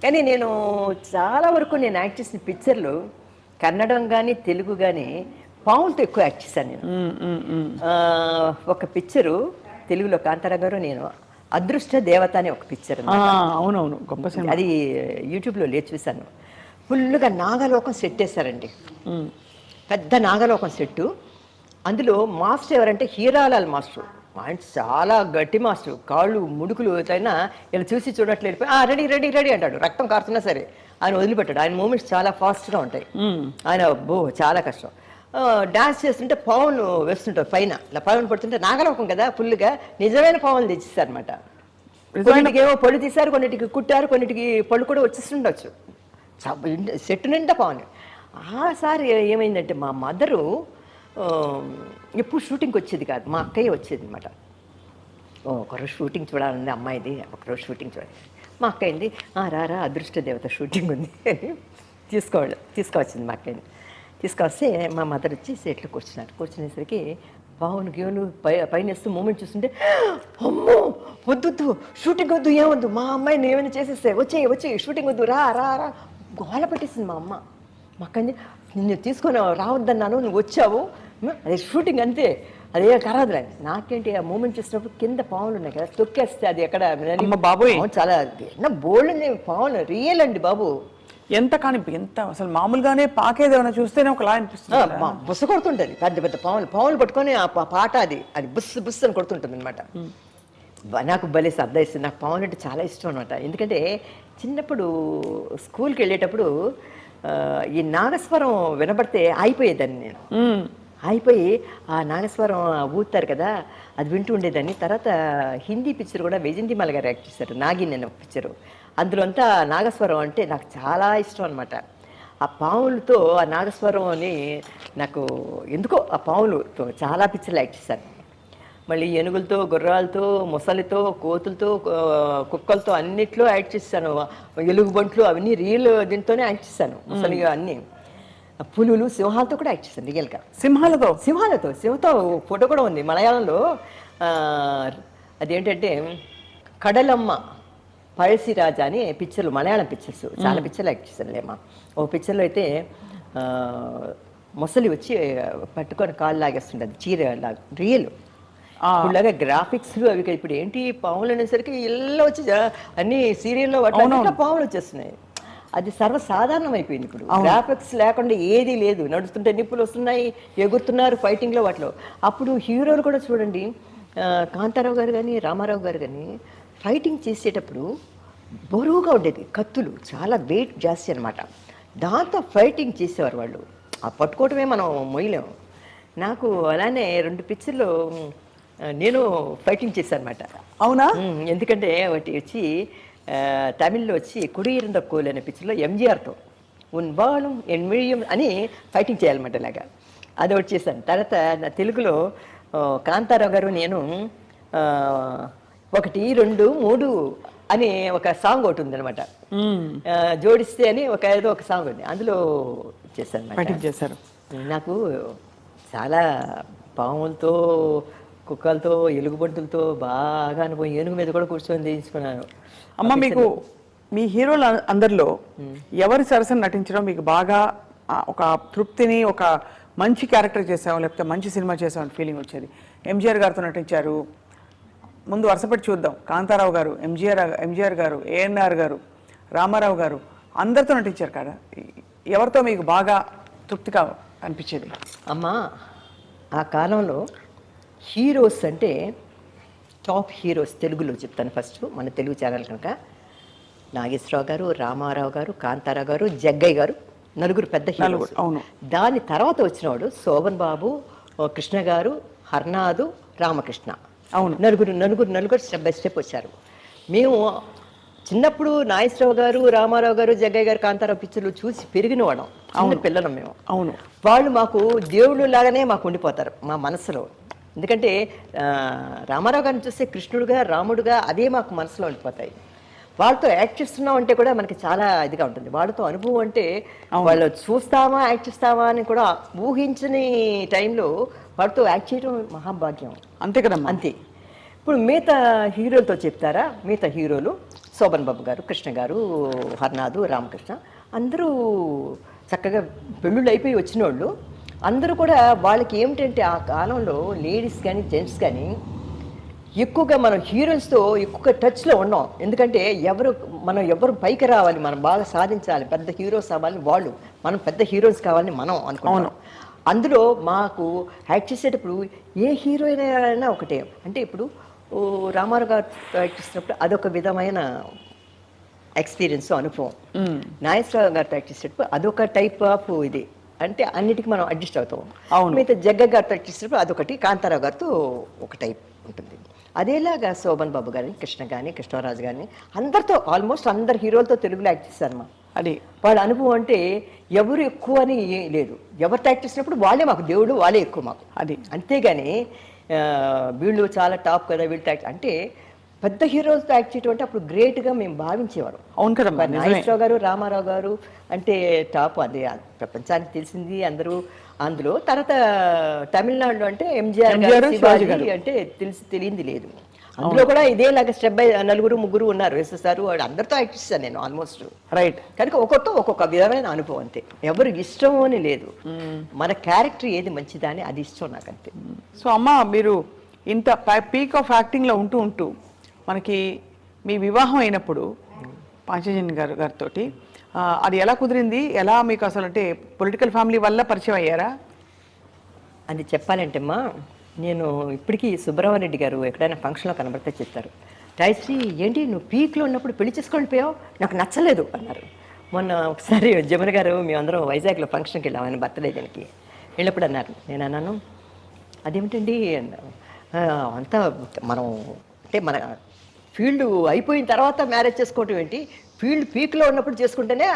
కానీ నేను చాలా వరకు నేను యాక్ట్ చేసిన పిక్చర్లు కన్నడం కానీ తెలుగు కానీ పావులతో ఎక్కువ యాక్ట్ చేశాను నేను. ఒక పిక్చరు తెలుగులో కాంతారా గారు నేను అదృష్ట దేవత అనే ఒక పిక్చర్. అవునవును, గొప్ప సినిమా. అది యూట్యూబ్లో లేచి చూశాను. ఫుల్గా నాగలోకం సెట్ వేశారండి, పెద్ద నాగలోకం సెట్టు. అందులో మాస్టర్ ఎవరంటే హీరాలాల్ మాస్టర్. ఆయన చాలా గట్టి మాస్టర్, కాళ్ళు ముడుకులు అయినా ఇలా చూసి చూడట్లేదు, రెడీ రెడీ రెడీ అంటాడు. రక్తం కారుతున్నా సరే ఆయన వదిలిపెట్టాడు. ఆయన మూమెంట్స్ చాలా ఫాస్ట్గా ఉంటాయి. ఆయన చాలా కష్టం. డాన్స్ చేస్తుంటే పావులు వేస్తుంటారు పైన, ఇలా పావులు పడుతుంటే నాగలోకం కదా ఫుల్గా నిజమైన పావులు తెచ్చిస్తారనమాట. కొన్నిటికి ఏమో పళ్ళు తీశారు, కొన్నిటికి కుట్టారు, కొన్నిటికి పళ్ళు కూడా వచ్చేస్తుండొచ్చు. సెట్ నిండా పావులు. ఆసారి ఏమైందంటే మా మదరు ఎప్పుడు షూటింగ్కి వచ్చేది కాదు, మా అక్కయ్య వచ్చేది అనమాట. ఒకరోజు షూటింగ్ చూడాలండి అమ్మాయిది, ఒకరోజు షూటింగ్ చూడాలి. మా అక్కయ్యంది రారా అదృష్ట దేవత షూటింగ్ ఉంది అని తీసుకువచ్చింది. మా అక్కయ్యని తీసుకొస్తే మా మదర్ వచ్చి సెట్లో కూర్చున్నారు. కూర్చునేసరికి బావును గేవులు పైన వేస్తూ మూమెంట్ చూస్తుంటే అమ్మో వద్దు షూటింగ్ వద్దు, ఏమొద్దు, మా అమ్మాయిని ఏమైనా చేసేస్తే వచ్చి షూటింగ్ వద్దు, రా రా రా గోల పెట్టేసింది మా అమ్మ. మా అక్కని నిన్ను తీసుకొని రావద్దన్నాను, నువ్వు వచ్చావు, అదే షూటింగ్ అంతే, అదే కరాదులే. నాకేంటి ఆ మూమెంట్ చూసినప్పుడు కింద పావులు ఉన్నాయి కదా, తొక్కేస్తే అది ఎక్కడ బాబోయ్ చాలా బోల్డ్ పావులు రియల్ అండి బాబు. ఎంత కానీ ఎంత అసలు మామూలుగానే పాకేది ఏమైనా చూస్తేనే ఒకలా అనిపిస్తుంది. బుస్స కొడుతుంటుంది, పెద్ద పెద్ద పావులు పట్టుకొని ఆ పాట అది బుస్ బుస్ అని కొడుతుంటుంది అనమాట. నాకు భలే సర్దా ఇస్తుంది. నాకు పావులు అంటే చాలా ఇష్టం అనమాట. ఎందుకంటే చిన్నప్పుడు స్కూల్కి వెళ్ళేటప్పుడు ఈ నాగస్వరం వినబడితే అయిపోయేదాన్ని నేను. అయిపోయి ఆ నాగస్వరం ఊతారు కదా, అది వింటూ ఉండేదాన్ని. తర్వాత హిందీ పిక్చర్ కూడా వైజయంతిమాల గారు యాక్ట్ చేశారు, నాగిన్ అనే పిక్చరు. అందులో అంతా నాగస్వరం అంటే నాకు చాలా ఇష్టం అనమాట. ఆ పావులతో ఆ నాగస్వరం అని నాకు ఎందుకో ఆ పావులతో చాలా పిక్చర్లు యాక్ట్ చేశాను. మళ్ళీ ఏనుగులతో, గుర్రాలతో, మొసలితో, కోతులతో, కుక్కలతో అన్నిట్లో యాక్ట్ చేశాను. ఎలుగుబంట్లు అవన్నీ రియల్ దీంతోనే యాక్ట్ చేశాను. మొసలి అన్నీ పులులు, సింహాలతో కూడా యాక్ట్ చేశాను రియల్గా. సింహంతో ఫోటో కూడా ఉంది మలయాళంలో. అదేంటంటే కడలమ్మ పഴశ్శిరాజా అని పిక్చర్లు, మలయాళం పిక్చర్స్ చాలా పిక్చర్లు యాక్ట్ చేశాను లేమా. ఓ పిక్చర్లో అయితే మొసలి వచ్చి పట్టుకొని కాళ్ళు లాగేస్తుండదు, చీర లాగా రియల్. ఇప్పుడులాగా గ్రాఫిక్స్ అవి ఇప్పుడు ఏంటి పాములు అనేసరికి ఇళ్ళలో వచ్చి అన్ని సీరియల్లో వాటి పాములు వచ్చేస్తున్నాయి. అది సర్వసాధారణం అయిపోయింది ఇప్పుడు. గ్రాఫిక్స్ లేకుండా ఏది లేదు, నడుస్తుంటే నిప్పులు వస్తున్నాయి, ఎగురుతున్నారు ఫైటింగ్లో వాటిలో. అప్పుడు హీరోలు కూడా చూడండి, కాంతారావు గారు కానీ రామారావు గారు కానీ ఫైటింగ్ చేసేటప్పుడు బరువుగా ఉండేది, కత్తులు చాలా వెయిట్ జాస్తి అనమాట. దాంతో ఫైటింగ్ చేసేవారు వాళ్ళు. ఆ పట్టుకోవటమే మనం మొయ్యలేము. నాకు అలానే 2 పిక్చర్లు నేను ఫైటింగ్ చేశాను అనమాట. అవునా? ఎందుకంటే వాటి వచ్చి తమిళ్లో వచ్చి కుడియిరంద కోలు అనే పిక్చర్లో ఎంజీఆర్తో ఉన్బాళం ఎన్మిడియం అని ఫైటింగ్ చేయాలన్నమాట. ఇలాగా అది ఒకటి చేశాను. తర్వాత నా తెలుగులో కాంతారావు గారు నేను 1 2 3 అని ఒక సాంగ్ ఒకటి ఉంది అనమాట, జోడిస్తే అని ఏదో ఒక సాంగ్ ఉంది, అందులో చేశాను. నాకు చాలా పాములతో, కుక్కలతో, ఎలుగుబంటులతో బాగా అనుభవం. ఏనుగు మీద కూడా కూర్చొని తీయించుకున్నాను. అమ్మ, మీకు మీ హీరోల అందరిలో ఎవరి సరసన నటించడం మీకు బాగా ఒక తృప్తిని, ఒక మంచి క్యారెక్టర్ చేసాము లేకపోతే మంచి సినిమా చేసామని ఫీలింగ్ వచ్చేది? ఎంజీఆర్ గారితో నటించారు, ముందు వరుసపెట్టి చూద్దాం. కాంతారావు గారు, ఎంజీఆర్ గారు, ఏఎన్ఆర్ గారు, రామారావు గారు, అందరితో నటించారు కదా, ఎవరితో మీకు బాగా తృప్తిగా అనిపించేది? అమ్మా, ఆ కాలంలో హీరోస్ అంటే టాప్ హీరోస్ తెలుగులో చెప్తాను ఫస్ట్, మన తెలుగు ఛానల్ కనుక. నాగేశ్వరరావు గారు, రామారావు గారు, కాంతారావు గారు, జగ్గయ్య గారు, 4 పెద్ద హీరోస్. అవును. దాని తర్వాత వచ్చినవాడు శోభన్ బాబు, కృష్ణ గారు, హర్నాథు, రామకృష్ణ. అవును, నలుగురు స్టెప్ బై స్టెప్ వచ్చారు. మేము చిన్నప్పుడు నాగేశ్వరరావు గారు, రామారావు గారు, జగ్గయ్య గారు, కాంతారావు పిక్చర్లు చూసి పెరిగిన వాళ్ళం, చిన్న పిల్లలం మేము. అవును. వాళ్ళు మాకు దేవుళ్ళు లాగానే మాకు ఉండిపోతారు మా మనసులో. ఎందుకంటే రామారావు గారిని చూస్తే కృష్ణుడుగా, రాముడుగా అదే మాకు మనసులో ఉండిపోతాయి. వాళ్ళతో యాక్ట్ చేస్తున్నాం అంటే కూడా మనకి చాలా ఇదిగా ఉంటుంది. వాళ్ళతో అనుభవం అంటే వాళ్ళు చూస్తామా, యాక్ట్ చేస్తామా అని కూడా ఊహించని టైంలో వాళ్ళతో యాక్ట్ చేయడం మహాభాగ్యం. అంతే కదా. అంతే. ఇప్పుడు మిగతా హీరోలతో చెప్తారా? మిగతా హీరోలు శోభన్ బాబు గారు, కృష్ణ గారు, హర్నాథు, రామకృష్ణ అందరూ చక్కగా పెళ్ళిళ్ళు అయిపోయి వచ్చిన వాళ్ళు అందరూ కూడా వాళ్ళకి ఏమిటంటే ఆ కాలంలో లేడీస్ కానీ జెంట్స్ కానీ ఎక్కువగా మనం హీరోయిన్స్తో ఎక్కువగా టచ్లో ఉన్నాం. ఎందుకంటే మనం ఎవరు పైకి రావాలి, మనం బాగా సాధించాలి, పెద్ద హీరోస్ అవ్వాలని వాళ్ళు, మనం పెద్ద హీరోయిన్స్ కావాలని మనం అనుకున్నాం. అందులో మాకు యాక్ట్ చేసేటప్పుడు ఏ హీరోయిన్ అయినా ఒకటే. అంటే ఇప్పుడు రామారావు గారితో యాక్ట్ చేసినప్పుడు అదొక విధమైన ఎక్స్పీరియన్స్, అనుభవం. నాగేశ్వరరావు గారితో యాక్ట్ చేసేటప్పుడు అదొక టైప్ ఆఫ్ ఇది. అంటే అన్నిటికీ మనం అడ్జస్ట్ అవుతాం. మిగతా జగ్గ గారితో యాక్ట్ చేసేటప్పుడు అదొకటి, కాంతారావు గారితో ఒక టైప్ ఉంటుంది. అదేలాగా శోభన్ బాబు గారిని, కృష్ణ కానీ, కృష్ణరాజు కానీ అందరితో ఆల్మోస్ట్ అందరు హీరోలతో తెలుగులో యాక్ట్ చేశారు. అది వాళ్ళ అనుభవం. అంటే ఎవరు ఎక్కువ అని లేదు, ఎవరితో యాక్ట్ చేసినప్పుడు వాళ్ళే మాకు దేవుడు, వాళ్ళే ఎక్కువ మాకు. అది అంతేగాని వీళ్ళు చాలా టాప్ కదా వీళ్ళతో యాక్ట్ అంటే పెద్ద హీరోలతో యాక్ట్ చేయటం అంటే అప్పుడు గ్రేట్గా మేము భావించేవారు. అవును కదా. నాగేశ్వరరావు గారు, రామారావు గారు అంటే టాప్, అది ప్రపంచానికి తెలిసింది అందరూ. అందులో తర్వాత తమిళనాడులో అంటే ఎంజీఆర్ గారు అంటే తెలియంది లేదు. అందులో కూడా ఇదేలాగా స్టెప్ బై నలుగురు ముగ్గురు ఉన్నారు, ఎస్ఎస్ఆర్, వాడు అందరితో యాక్ట్ చేశాను నేను ఆల్మోస్ట్. రైట్. కనుక ఒక్కొక్కతో ఒక్కొక్క విధమైన అనుభవం. అంతే, ఎవరు ఇష్టం అని లేదు, మన క్యారెక్టర్ ఏది మంచిదా అని అది ఇష్టం నాకు, అంతే. సో అమ్మ, మీరు ఇంత పీక్ ఆఫ్ యాక్టింగ్లో ఉంటూ మనకి మీ వివాహం అయినప్పుడు పాంచజన్ గారితో అది ఎలా కుదిరింది? ఎలా మీకు అసలు అంటే పొలిటికల్ ఫ్యామిలీ వల్ల పరిచయం అయ్యారా? అది చెప్పాలంటే అమ్మా, నేను ఇప్పటికీ సుబ్రహ్మణ్యరెడ్డి గారు ఎక్కడైనా ఫంక్షన్లో కనబడితే చెప్తారు, రాయశ్రీ ఏంటి నువ్వు పీక్లో ఉన్నప్పుడు పెళ్లి చేసుకొని పోయావు, నాకు నచ్చలేదు అన్నారు. మొన్న ఒకసారి జమున గారు మేమందరం వైజాగ్లో ఫంక్షన్కి వెళ్ళాం, ఆయన బర్త్డే దానికి వెళ్ళినప్పుడు అన్నారు. నేను అన్నాను, అదేమిటండి అంతా మనం అంటే మన ఫీల్డ్ అయిపోయిన తర్వాత మ్యారేజ్ చేసుకోవటం ఏంటి, ఫీల్డ్ పీక్లో ఉన్నప్పుడు చేసుకుంటేనే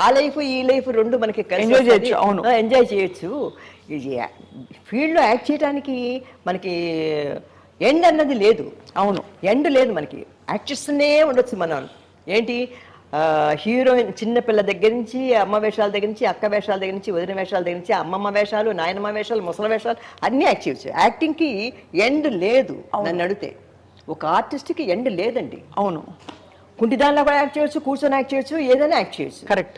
ఆ లైఫ్ ఈ లైఫ్ రెండు మనకి ఎంజాయ్ చేయొచ్చు. అవును, ఎంజాయ్ చేయొచ్చు. ఫీల్డ్లో యాక్ట్ చేయడానికి మనకి ఎండ్ అన్నది లేదు. అవును, ఎండ్ లేదు, మనకి యాక్ట్ చేస్తూనే ఉండొచ్చు మనం. ఏంటి హీరోయిన్ చిన్నపిల్ల దగ్గర నుంచి, అమ్మ వేషాల దగ్గర నుంచి, అక్క వేషాల దగ్గర నుంచి, వదిన వేషాల దగ్గర నుంచి, అమ్మమ్మ వేషాలు, నాయనమ్మ వేషాలు, ముసలి వేషాలు అన్నీ యాక్ట్ చేయొచ్చు. యాక్టింగ్కి ఎండ్ లేదు. నన్ను అడిగితే ఒక ఆర్టిస్ట్కి ఎండ్ లేదండి. అవును, కుంటిదానిలో కూడా యాక్ట్ చేయొచ్చు, కూర్చొని యాక్ట్ చేయొచ్చు, ఏదైనా యాక్ట్ చేయొచ్చు. కరెక్ట్.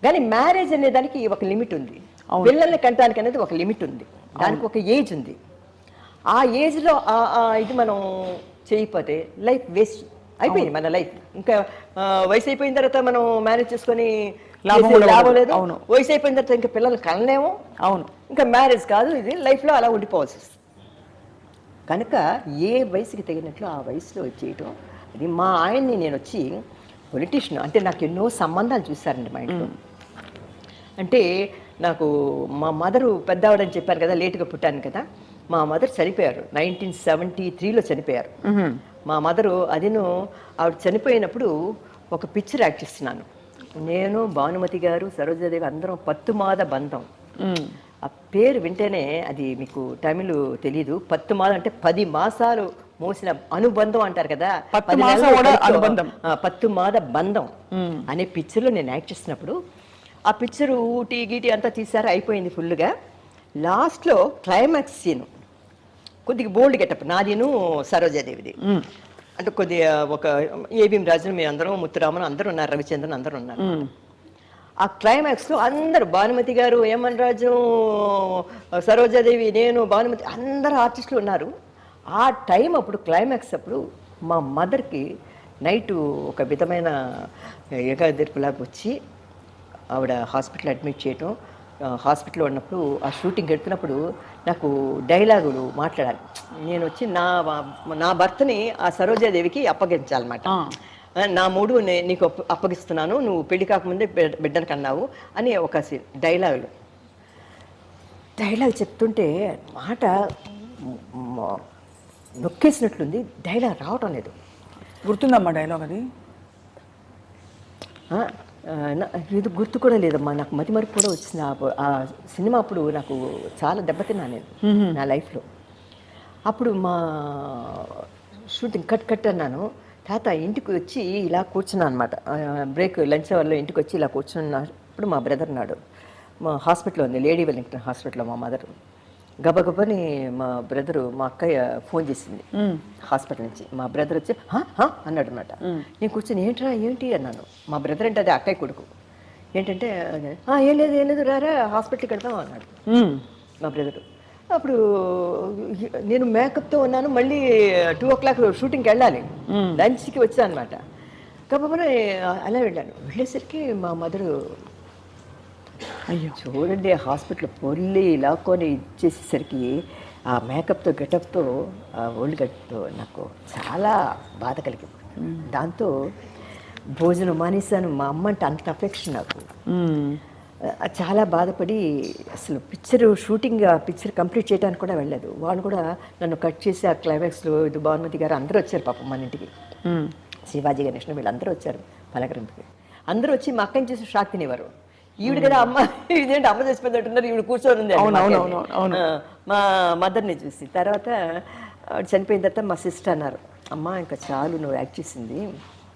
కానీ మ్యారేజ్ అనే దానికి ఒక లిమిట్ ఉంది, పిల్లల్ని కంటానికి అనేది ఒక లిమిట్ ఉంది, దానికి ఒక ఏజ్ ఉంది. ఆ ఏజ్లో ఇది మనం చేయకపోతే లైఫ్ వేస్ట్ అయిపోయింది మన లైఫ్. ఇంకా వయసు అయిపోయిన తర్వాత మనం మ్యారేజ్ చేసుకొని లాభం లేదు. అవును, వయసు అయిపోయిన తర్వాత ఇంకా పిల్లల్ని కనలేము. అవును, ఇంకా మ్యారేజ్ కాదు, ఇది లైఫ్లో అలా ఉండిపోవాల్సి వస్తుంది. కనుక ఏ వయసుకి తగినట్లు ఆ వయసులో చేయటం. అది మా ఆయన్ని నేను వచ్చి పొలిటీషియన్ అంటే నాకు ఎన్నో సంబంధాలు చూశారండి మా ఇంట్లో. అంటే నాకు మా మదరు పెద్దవాడని చెప్పారు కదా, లేటుగా పుట్టాను కదా, మా మదర్ చనిపోయారు 1973లో చనిపోయారు. మా మదరు ఆవిడ చనిపోయినప్పుడు ఒక పిక్చర్ యాక్ట్ చేస్తున్నాను నేను, భానుమతి గారు, సరోజాదేవి అందరం, పత్తుమాద బంధం. ఆ పేరు వింటేనే అది మీకు తమిళ్ తెలీదు. 10 మాసాలు అంటే 10 మాసాలు మోసిన అనుబంధం అంటారు కదా, 10 మాద బంధం అనే పిక్చర్లో నేను యాక్ట్ చేసినప్పుడు ఆ పిక్చర్ ఊటీ గీటీ అంతా తీసారు, అయిపోయింది ఫుల్గా. లాస్ట్లో క్లైమాక్స్ సీను కొద్దిగా బోల్డ్ గెటప్ నాదిను సరోజాదేవిది. అంటే కొద్దిగా ఒక ఏబిఎం రాజును మేము అందరం, ముత్తురామన్ అందరూ ఉన్నారు, రవిచంద్రన్ అందరూ ఉన్నారు. ఆ క్లైమాక్స్లో అందరూ, భానుమతి గారు, ఏమన్ రాజు, సరోజాదేవి, నేను, భానుమతి అందరు ఆర్టిస్టులు ఉన్నారు. ఆ టైం అప్పుడు క్లైమాక్స్ అప్పుడు మా మదర్కి నైటు ఒక విధమైన ఏకాదిర్పులాగా వచ్చి ఆవిడ హాస్పిటల్ అడ్మిట్ చేయటం. హాస్పిటల్లో ఉన్నప్పుడు ఆ షూటింగ్ ఎడుతున్నప్పుడు నాకు డైలాగులు మాట్లాడాలి. నేను వచ్చి నా భర్తని ఆ సరోజాదేవికి అప్పగించాలన్నమాట. నా మూడు నీకు అప్పగిస్తున్నాను, నువ్వు పెళ్లి కాకముందే బిడ్డను కన్నావు అని ఒక డైలాగ్ చెప్తుంటే మాట నొక్కేసినట్లుంది, డైలాగ్ రావటం లేదు. గుర్తుందమ్మా డైలాగ్? అది ఇది గుర్తు కూడా లేదమ్మా, నాకు మతిమరుపు కూడా వచ్చింది. ఆ సినిమా అప్పుడు నాకు చాలా దెబ్బతిన్నా నేను నా లైఫ్లో. అప్పుడు మా షూటింగ్ కట్ అన్నాను. తాత ఇంటికి వచ్చి ఇలా కూర్చున్నాను అనమాట, బ్రేక్ లంచ్ అవర్లో ఇంటికి వచ్చి ఇలా కూర్చున్నప్పుడు మా బ్రదర్ నాడు మా హాస్పిటల్లో ఉంది, లేడీ వెల్లింగ్టన్ హాస్పిటల్లో మా మదర్. గబగబని మా బ్రదరు మా అక్కయ్య ఫోన్ చేసింది హాస్పిటల్ నుంచి. మా బ్రదర్ వచ్చి అన్నాడు అనమాట. నేను కూర్చొని ఏంట్రా ఏంటి అన్నాను. మా బ్రదర్ అంటే అదే అక్కయ్య కొడుకు. ఏంటంటే ఏం లేదు రారా హాస్పిటల్కి వెళ్దాం అన్నాడు మా బ్రదరు. అప్పుడు నేను మేకప్తో ఉన్నాను, మళ్ళీ 2 o'clock షూటింగ్కి వెళ్ళాలి, లంచ్కి వచ్చాను అనమాట. కాబట్టి అలా వెళ్ళేసరికి మా మదరు అయ్యో చూడండి హాస్పిటల్ పొల్లి లాక్కొని ఇచ్చేసేసరికి ఆ మేకప్తో గెటప్తో ఆ ఓల్డ్ గట్తో నాకు చాలా బాధ కలిగింది. దాంతో భోజనం మానేశాను. మా అమ్మ అంటే అంత అఫెక్షన్ నాకు. చాలా బాధపడి అసలు పిక్చర్ కంప్లీట్ చేయడానికి కూడా వెళ్ళలేదు. వాళ్ళు కూడా నన్ను కట్ చేసి ఆ క్లైమాక్స్లో ఇది భానుమతి గారు అందరూ వచ్చారు పాపం మన ఇంటికి. శివాజీ గణేష్ణ వీళ్ళందరూ వచ్చారు పలకరింపుకి. అందరూ వచ్చి మా అక్కని చూసి షాక్ తినేవారు. ఈవిడ కదా అమ్మ, ఇదేంటి అమ్మ చచ్చిపోయినట్టున్నారు, ఈవిడ కూర్చొని ఉంది మా మదర్ని చూసి. తర్వాత చనిపోయిన తర్వాత మా సిస్టర్ అన్నారు, అమ్మ ఇంకా చాలు నువ్వు యాక్ట్ చేసింది,